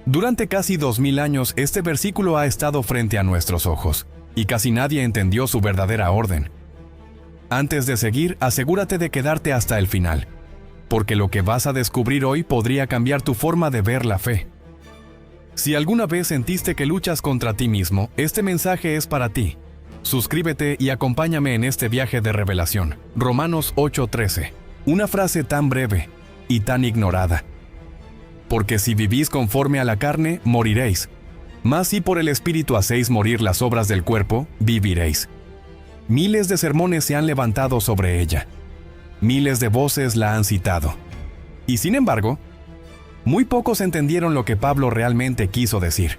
Durante casi 2000 años, este versículo ha estado frente a nuestros ojos, y casi nadie entendió su verdadera orden. Antes de seguir, asegúrate de quedarte hasta el final, porque lo que vas a descubrir hoy podría cambiar tu forma de ver la fe. Si alguna vez sentiste que luchas contra ti mismo, este mensaje es para ti. Suscríbete y acompáñame en este viaje de revelación. Romanos 8:13. Una frase tan breve y tan ignorada. Porque si vivís conforme a la carne, moriréis. Mas si por el Espíritu hacéis morir las obras del cuerpo, viviréis. Miles de sermones se han levantado sobre ella. Miles de voces la han citado. Y sin embargo, muy pocos entendieron lo que Pablo realmente quiso decir.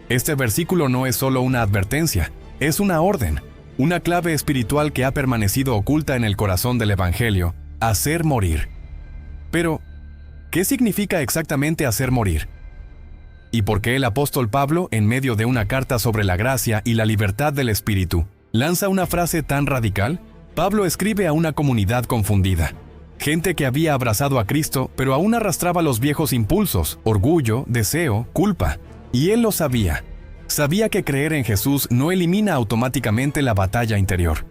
Este versículo no es solo una advertencia, es una orden, una clave espiritual que ha permanecido oculta en el corazón del Evangelio: hacer morir. Pero, ¿qué significa exactamente hacer morir? ¿Y por qué el apóstol Pablo, en medio de una carta sobre la gracia y la libertad del Espíritu, lanza una frase tan radical? Pablo escribe a una comunidad confundida. Gente que había abrazado a Cristo, pero aún arrastraba los viejos impulsos, orgullo, deseo, culpa. Y él lo sabía. Sabía que creer en Jesús no elimina automáticamente la batalla interior.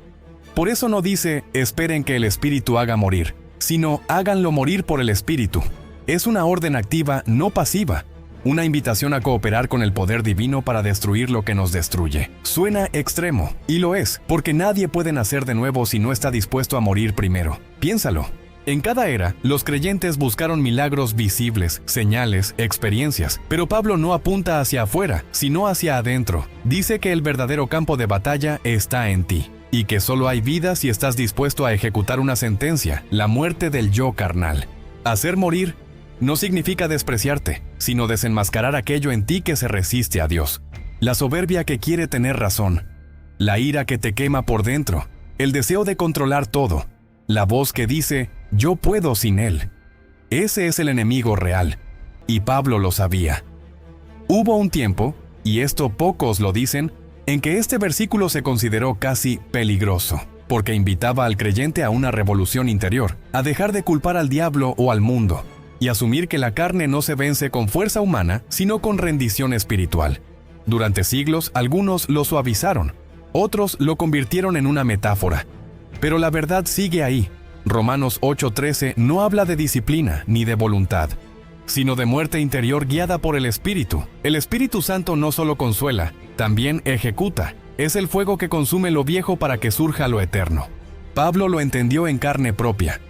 Por eso no dice, esperen que el Espíritu haga morir, sino háganlo morir por el Espíritu. Es una orden activa, no pasiva. Una invitación a cooperar con el poder divino para destruir lo que nos destruye. Suena extremo, y lo es, porque nadie puede nacer de nuevo si no está dispuesto a morir primero. Piénsalo. En cada era, los creyentes buscaron milagros visibles, señales, experiencias, pero Pablo no apunta hacia afuera, sino hacia adentro. Dice que el verdadero campo de batalla está en ti, y que solo hay vida si estás dispuesto a ejecutar una sentencia, la muerte del yo carnal. Hacer morir no significa despreciarte, sino desenmascarar aquello en ti que se resiste a Dios. La soberbia que quiere tener razón, la ira que te quema por dentro, el deseo de controlar todo, la voz que dice, yo puedo sin él. Ese es el enemigo real, y Pablo lo sabía. Hubo un tiempo, y esto pocos lo dicen, en que este versículo se consideró casi peligroso, porque invitaba al creyente a una revolución interior, a dejar de culpar al diablo o al mundo, y asumir que la carne no se vence con fuerza humana, sino con rendición espiritual. Durante siglos, algunos lo suavizaron, otros lo convirtieron en una metáfora. Pero la verdad sigue ahí. Romanos 8:13 no habla de disciplina ni de voluntad, sino de muerte interior guiada por el Espíritu. El Espíritu Santo no solo consuela, también ejecuta. Es el fuego que consume lo viejo para que surja lo eterno. Pablo lo entendió en carne propia.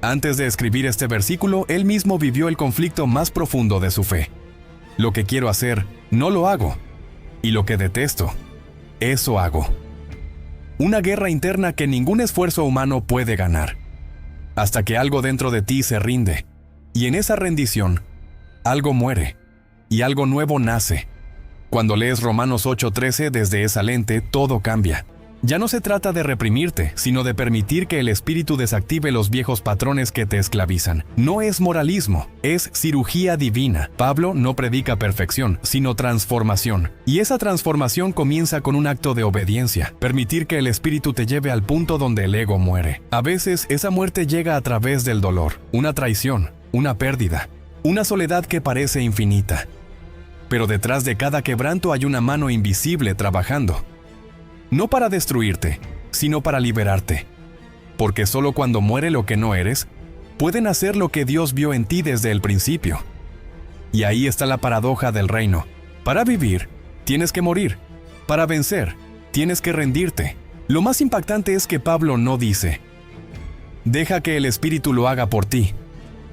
Antes de escribir este versículo, él mismo vivió el conflicto más profundo de su fe. Lo que quiero hacer, no lo hago. Y lo que detesto, eso hago. Una guerra interna que ningún esfuerzo humano puede ganar. Hasta que algo dentro de ti se rinde. Y en esa rendición, algo muere. Y algo nuevo nace. Cuando lees Romanos 8:13 desde esa lente, todo cambia. Ya no se trata de reprimirte, sino de permitir que el Espíritu desactive los viejos patrones que te esclavizan. No es moralismo, es cirugía divina. Pablo no predica perfección, sino transformación. Y esa transformación comienza con un acto de obediencia, permitir que el Espíritu te lleve al punto donde el ego muere. A veces esa muerte llega a través del dolor, una traición, una pérdida, una soledad que parece infinita. Pero detrás de cada quebranto hay una mano invisible trabajando. No para destruirte, sino para liberarte. Porque solo cuando muere lo que no eres, pueden hacer lo que Dios vio en ti desde el principio. Y ahí está la paradoja del reino. Para vivir, tienes que morir. Para vencer, tienes que rendirte. Lo más impactante es que Pablo no dice, deja que el Espíritu lo haga por ti.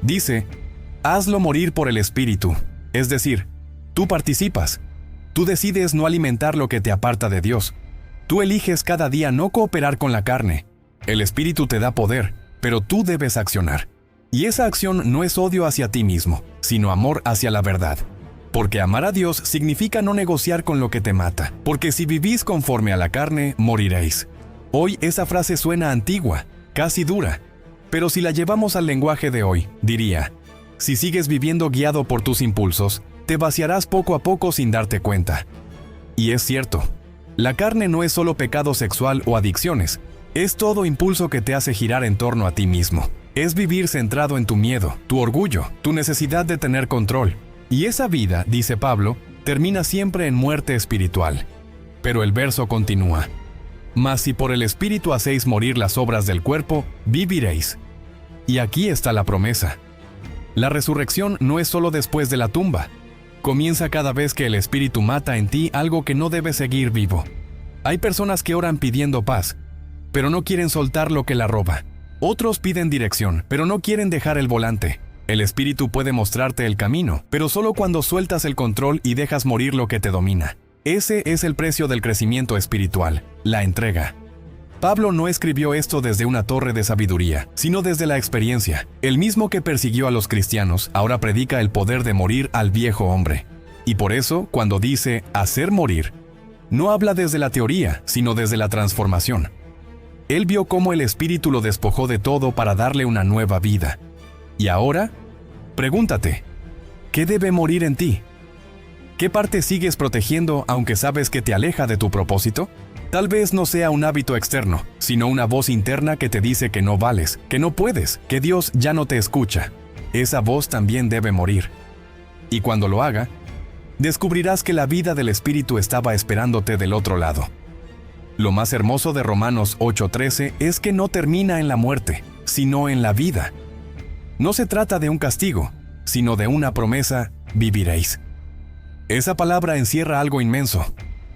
Dice, hazlo morir por el Espíritu. Es decir, tú participas. Tú decides no alimentar lo que te aparta de Dios. Tú eliges cada día no cooperar con la carne. El Espíritu te da poder, pero tú debes accionar. Y esa acción no es odio hacia ti mismo, sino amor hacia la verdad. Porque amar a Dios significa no negociar con lo que te mata. Porque si vivís conforme a la carne, moriréis. Hoy esa frase suena antigua, casi dura. Pero si la llevamos al lenguaje de hoy, diría, si sigues viviendo guiado por tus impulsos, te vaciarás poco a poco sin darte cuenta. Y es cierto. La carne no es solo pecado sexual o adicciones, es todo impulso que te hace girar en torno a ti mismo. Es vivir centrado en tu miedo, tu orgullo, tu necesidad de tener control. Y esa vida, dice Pablo, termina siempre en muerte espiritual. Pero el verso continúa. Mas si por el Espíritu hacéis morir las obras del cuerpo, viviréis. Y aquí está la promesa. La resurrección no es solo después de la tumba. Comienza cada vez que el Espíritu mata en ti algo que no debe seguir vivo. Hay personas que oran pidiendo paz, pero no quieren soltar lo que la roba. Otros piden dirección, pero no quieren dejar el volante. El Espíritu puede mostrarte el camino, pero solo cuando sueltas el control y dejas morir lo que te domina. Ese es el precio del crecimiento espiritual, la entrega. Pablo no escribió esto desde una torre de sabiduría, sino desde la experiencia. El mismo que persiguió a los cristianos, ahora predica el poder de morir al viejo hombre. Y por eso, cuando dice hacer morir, no habla desde la teoría, sino desde la transformación. Él vio cómo el Espíritu lo despojó de todo para darle una nueva vida. Y ahora, pregúntate, ¿qué debe morir en ti? ¿Qué parte sigues protegiendo aunque sabes que te aleja de tu propósito? Tal vez no sea un hábito externo, sino una voz interna que te dice que no vales, que no puedes, que Dios ya no te escucha. Esa voz también debe morir. Y cuando lo haga, descubrirás que la vida del Espíritu estaba esperándote del otro lado. Lo más hermoso de Romanos 8:13 es que no termina en la muerte, sino en la vida. No se trata de un castigo, sino de una promesa: viviréis. Esa palabra encierra algo inmenso.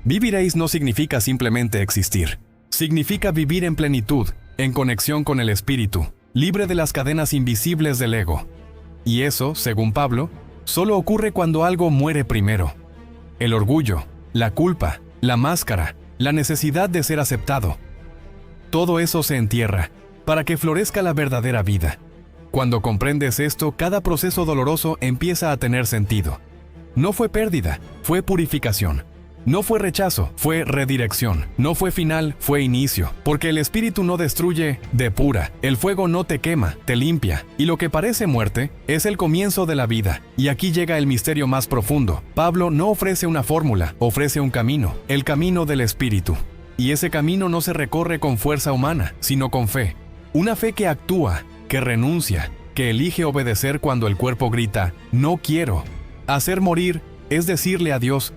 Viviréis no significa simplemente existir. Significa vivir en plenitud, en conexión con el Espíritu, libre de las cadenas invisibles del ego. Y eso, según Pablo, solo ocurre cuando algo muere primero. El orgullo, la culpa, la máscara, la necesidad de ser aceptado. Todo eso se entierra para que florezca la verdadera vida. Cuando comprendes esto, cada proceso doloroso empieza a tener sentido. No fue pérdida, fue purificación. No fue rechazo, fue redirección. No fue final, fue inicio. Porque el Espíritu no destruye, depura. El fuego no te quema, te limpia. Y lo que parece muerte es el comienzo de la vida. Y aquí llega el misterio más profundo. Pablo no ofrece una fórmula, ofrece un camino, el camino del Espíritu. Y ese camino no se recorre con fuerza humana, sino con fe. Una fe que actúa, que renuncia, que elige obedecer cuando el cuerpo grita, no quiero. Hacer morir es decirle a Dios,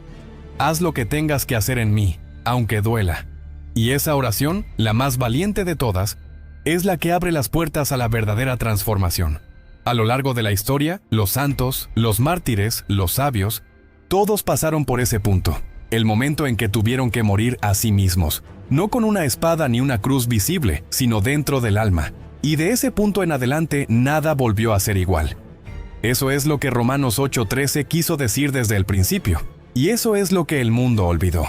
haz lo que tengas que hacer en mí, aunque duela. Y esa oración, la más valiente de todas, es la que abre las puertas a la verdadera transformación. A lo largo de la historia, los santos, los mártires, los sabios, todos pasaron por ese punto, el momento en que tuvieron que morir a sí mismos, no con una espada ni una cruz visible, sino dentro del alma. Y de ese punto en adelante, nada volvió a ser igual. Eso es lo que Romanos 8:13 quiso decir desde el principio. Y eso es lo que el mundo olvidó.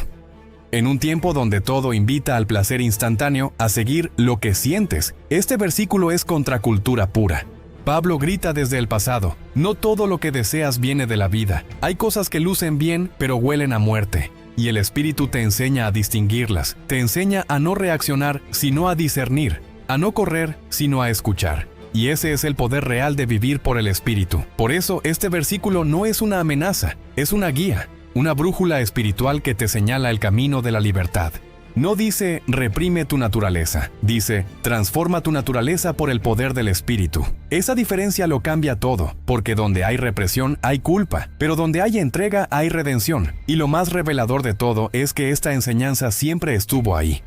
En un tiempo donde todo invita al placer instantáneo, a seguir lo que sientes, este versículo es contracultura pura. Pablo grita desde el pasado, no todo lo que deseas viene de la vida. Hay cosas que lucen bien, pero huelen a muerte. Y el Espíritu te enseña a distinguirlas, te enseña a no reaccionar, sino a discernir, a no correr, sino a escuchar. Y ese es el poder real de vivir por el Espíritu. Por eso, este versículo no es una amenaza, es una guía. Una brújula espiritual que te señala el camino de la libertad. No dice, reprime tu naturaleza. Dice, transforma tu naturaleza por el poder del Espíritu. Esa diferencia lo cambia todo, porque donde hay represión hay culpa, pero donde hay entrega hay redención. Y lo más revelador de todo es que esta enseñanza siempre estuvo ahí.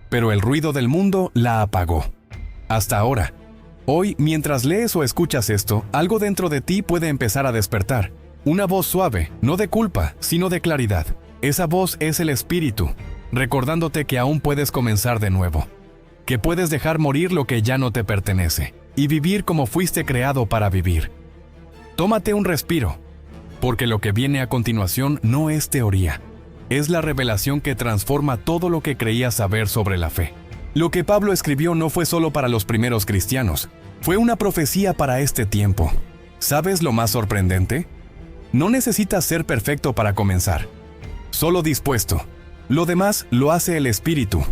Pero el ruido del mundo la apagó. Hasta ahora. Hoy, mientras lees o escuchas esto, algo dentro de ti puede empezar a despertar. Una voz suave, no de culpa, sino de claridad. Esa voz es el Espíritu, recordándote que aún puedes comenzar de nuevo, que puedes dejar morir lo que ya no te pertenece, y vivir como fuiste creado para vivir. Tómate un respiro, porque lo que viene a continuación no es teoría, es la revelación que transforma todo lo que creías saber sobre la fe. Lo que Pablo escribió no fue solo para los primeros cristianos, fue una profecía para este tiempo. ¿Sabes lo más sorprendente? No necesitas ser perfecto para comenzar, solo dispuesto. Lo demás lo hace el Espíritu,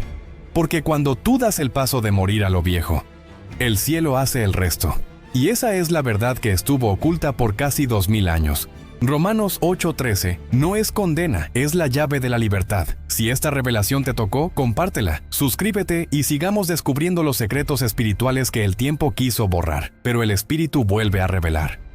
porque cuando tú das el paso de morir a lo viejo, el cielo hace el resto. Y esa es la verdad que estuvo oculta por casi 2000 años. Romanos 8:13 no es condena, es la llave de la libertad. Si esta revelación te tocó, compártela, suscríbete y sigamos descubriendo los secretos espirituales que el tiempo quiso borrar, pero el Espíritu vuelve a revelar.